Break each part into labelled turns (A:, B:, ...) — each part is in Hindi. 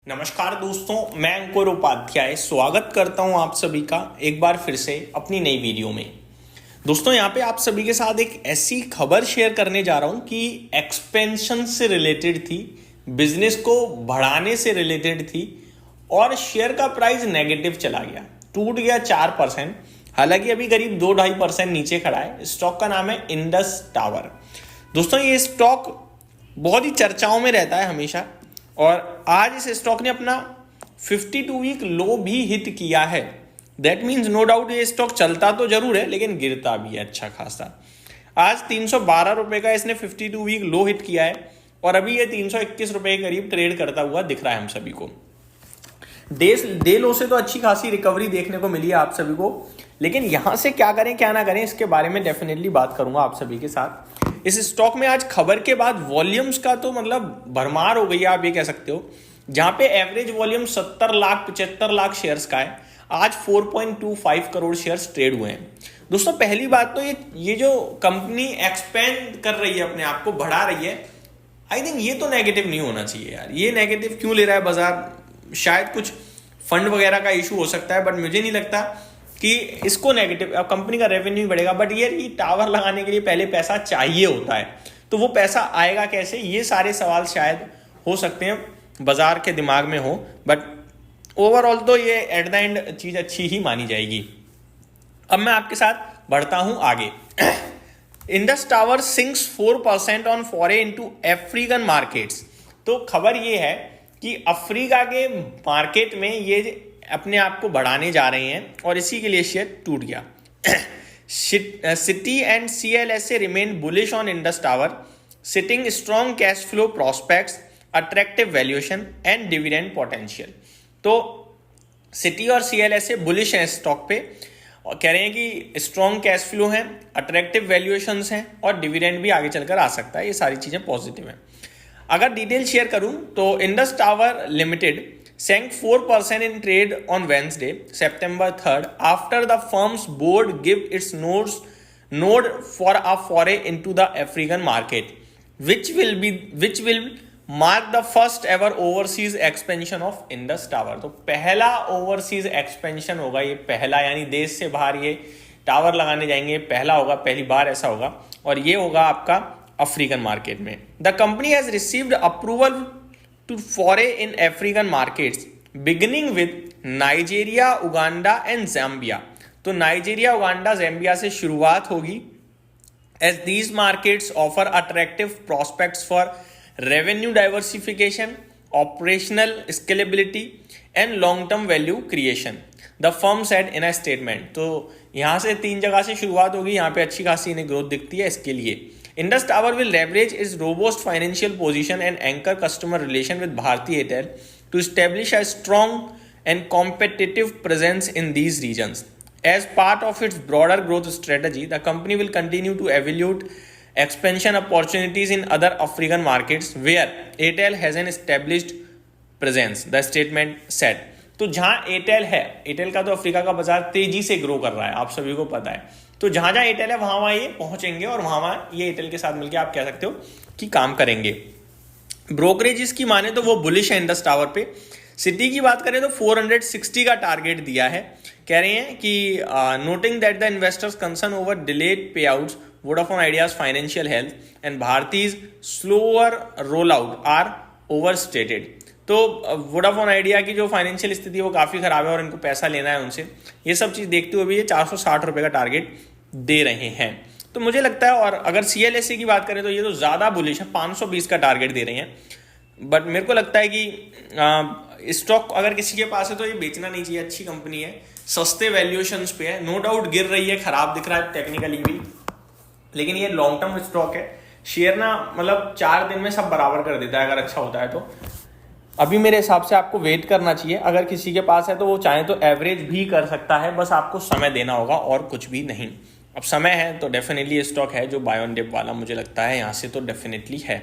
A: नमस्कार दोस्तों, मैं अंकुर उपाध्याय स्वागत करता हूं आप सभी का एक बार फिर से अपनी नई वीडियो में। दोस्तों, यहां पे आप सभी के साथ एक ऐसी खबर शेयर करने जा रहा हूं कि एक्सपेंशन से रिलेटेड थी, बिजनेस को बढ़ाने से रिलेटेड थी और शेयर का प्राइस नेगेटिव चला गया, टूट गया 4%। हालांकि अभी करीब 2-2.5% नीचे खड़ा है। स्टॉक का नाम है इंडस टावर। दोस्तों, ये स्टॉक बहुत ही चर्चाओं में रहता है हमेशा और आज इस स्टॉक ने अपना 52 वीक लो भी हिट किया है। दैट मीन्स नो डाउट ये स्टॉक चलता तो जरूर है लेकिन गिरता भी है अच्छा खासा। आज 312 रुपए का इसने 52 वीक लो हिट किया है और अभी ये 321 रुपए के करीब ट्रेड करता हुआ दिख रहा है हम सभी को। डे लो से तो अच्छी खासी रिकवरी देखने को मिली है आप सभी को, लेकिन यहां से क्या करें क्या ना करें इसके बारे में डेफिनेटली बात करूंगा आप सभी के साथ। इस स्टॉक में आज खबर के बाद वॉल्यूम्स का तो मतलब भरमार हो गई है, आप ये कह सकते हो। जहां पे average volume 70 lakh 75 lakh shares का है, आज 4.25 करोड़ शेयर्स ट्रेड हुए हैं। दोस्तों, पहली बात तो ये जो कंपनी एक्सपेंड कर रही है, अपने आप को बढ़ा रही है, आई थिंक ये तो नेगेटिव नहीं होना चाहिए यार। ये नेगेटिव क्यों ले रहा है बाजार? शायद कुछ फंड वगैरह का इशू हो सकता है, बट मुझे नहीं लगता कि इसको नेगेटिव। अब कंपनी का रेवेन्यू बढ़ेगा, बट ये टावर लगाने के लिए पहले पैसा चाहिए होता है, तो वो पैसा आएगा कैसे? ये सारे सवाल शायद हो सकते हैं बाजार के दिमाग में हो, बट ओवरऑल तो ये एट द एंड चीज अच्छी ही मानी जाएगी। अब मैं आपके साथ बढ़ता हूं आगे। Indus Tower sinks 4% on foray into African markets. तो खबर ये है कि अफ्रीका के मार्केट में ये अपने आप को बढ़ाने जा रहे हैं और इसी के लिए शेयर टूट गया। City and CLSA remain bullish on Indus tower, sitting strong cash flow prospects, attractive valuation and dividend potential. तो सिटी और CLSA बुलिश हैं स्टॉक पे और कह रहे हैं कि स्ट्रॉन्ग कैश फ्लो है, अट्रैक्टिव वैल्यूएशंस हैं और डिविडेंड भी आगे चलकर आ सकता है। ये सारी चीजें पॉजिटिव हैं। अगर डिटेल शेयर करूं तो Indus tower limited sank 4% in trade on Wednesday, September 3rd, after the firm's board gave its node for a foray into the African market, which will mark the first ever overseas expansion of Indus Tower। तो पहला ओवरसीज एक्सपेंशन होगा ये, पहला यानी देश से बाहर ये टावर लगाने जाएंगे, पहला होगा, पहली बार ऐसा होगा और ये होगा आपका अफ्रीकन मार्केट में। The company has received approval to foray in African markets beginning with Nigeria, Uganda and Zambia. तो नाइजीरिया, उगांडा, जाम्बिया से शुरुआत होगी as these markets offer attractive prospects for revenue diversification, operational scalability and long-term value creation, the firm said in a statement। तो यहाँ से 3 जगह से शुरुआत होगी, यहाँ पे अच्छी खासी इन्हें ग्रोथ दिखती है। इसके लिए Indus Tower will leverage its robust financial position and anchor customer relation with Bharti Airtel to establish a strong and competitive presence in these regions. As part of its broader growth strategy, the company will continue to evaluate expansion opportunities in other African markets where Airtel has an established presence, the statement said। तो जहां एयरटेल है, एयरटेल का तो अफ्रीका का बाजार तेजी से ग्रो कर रहा है, आप सभी को पता है। तो जहां जहां एयरटेल है वहां ये पहुंचेंगे और वहां ये एयरटेल के साथ मिलकर आप कह सकते हो कि काम करेंगे। ब्रोकरेज की माने तो वो बुलिश है इंडस टावर पे। सिटी की बात करें तो 460 का टारगेट दिया है। कह रहे हैं कि noting that the investors concern over delayed payouts, Vodafone Idea's financial health and Bharti's slower rollout are overstated. तो वोडाफोन आइडिया की जो फाइनेंशियल स्थिति है वो काफ़ी खराब है और इनको पैसा लेना है उनसे। ये सब चीज़ देखते हुए भी ये 460 रुपये का टारगेट दे रहे हैं। तो मुझे लगता है, और अगर CLSA की बात करें तो ये तो ज़्यादा बुलिश है, 520 का टारगेट दे रहे हैं। बट मेरे को लगता है कि स्टॉक अगर किसी के पास है तो ये बेचना नहीं चाहिए। अच्छी कंपनी है, सस्ते वैल्यूएशंस पे है, नो डाउट गिर रही है, खराब दिख रहा है टेक्निकली भी, लेकिन ये लॉन्ग टर्म स्टॉक है। शेयर ना मतलब 4 दिन में सब बराबर कर देता है अगर अच्छा होता है तो। अभी मेरे हिसाब से आपको वेट करना चाहिए। अगर किसी के पास है तो वो चाहे तो एवरेज भी कर सकता है, बस आपको समय देना होगा और कुछ भी नहीं। अब समय है तो डेफिनेटली स्टॉक है जो बाय ऑन डिप वाला, मुझे लगता है यहाँ से तो डेफिनेटली है।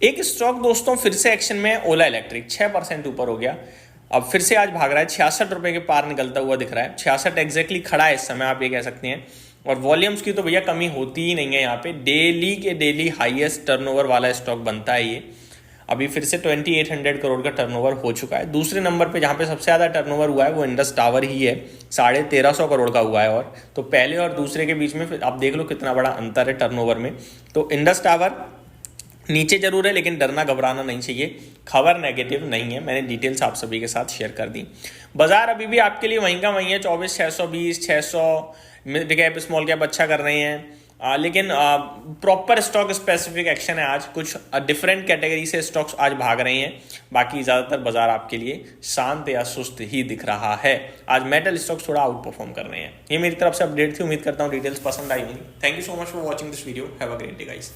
A: एक स्टॉक दोस्तों फिर से एक्शन में, ओला इलेक्ट्रिक 6% ऊपर हो गया। अब फिर से आज भाग रहा है, 66 रुपये के पार निकलता हुआ दिख रहा है। 66 एग्जैक्टली खड़ा है इस समय, आप ये कह सकते हैं। और वॉल्यूम्स की तो भैया कमी होती ही नहीं है यहाँ पे, डेली के डेली हाईएस्ट टर्नओवर वाला स्टॉक बनता है ये। अभी फिर से 2800 करोड़ का टर्नओवर हो चुका है। दूसरे नंबर पे जहाँ पे सबसे ज़्यादा टर्नओवर हुआ है वो इंडस टावर ही है, 1350 करोड़ का हुआ है। और तो पहले और दूसरे के बीच में फिर आप देख लो कितना बड़ा अंतर है टर्नओवर में। तो इंडस टावर नीचे जरूर है, लेकिन डरना घबराना नहीं चाहिए, खबर नेगेटिव नहीं है। मैंने डिटेल्स आप सभी के साथ शेयर कर दी। बाजार अभी भी आपके लिए वहीं का वहीं है, 24,620, 600 मिड कैप स्मॉल कैप अच्छा कर रहे हैं। लेकिन प्रॉपर स्टॉक स्पेसिफिक एक्शन है आज, कुछ डिफरेंट कैटेगरी से स्टॉक्स आज भाग रहे हैं। बाकी ज़्यादातर बाजार आपके लिए शांत या सुस्त ही दिख रहा है। आज मेटल स्टॉक्स थोड़ा आउट परफॉर्म कर रहे हैं। ये मेरी तरफ से अपडेट थी, उम्मीद करता हूँ डिटेल्स पसंद आई होंगी। Thank you so much for watching this video. Have a great day guys.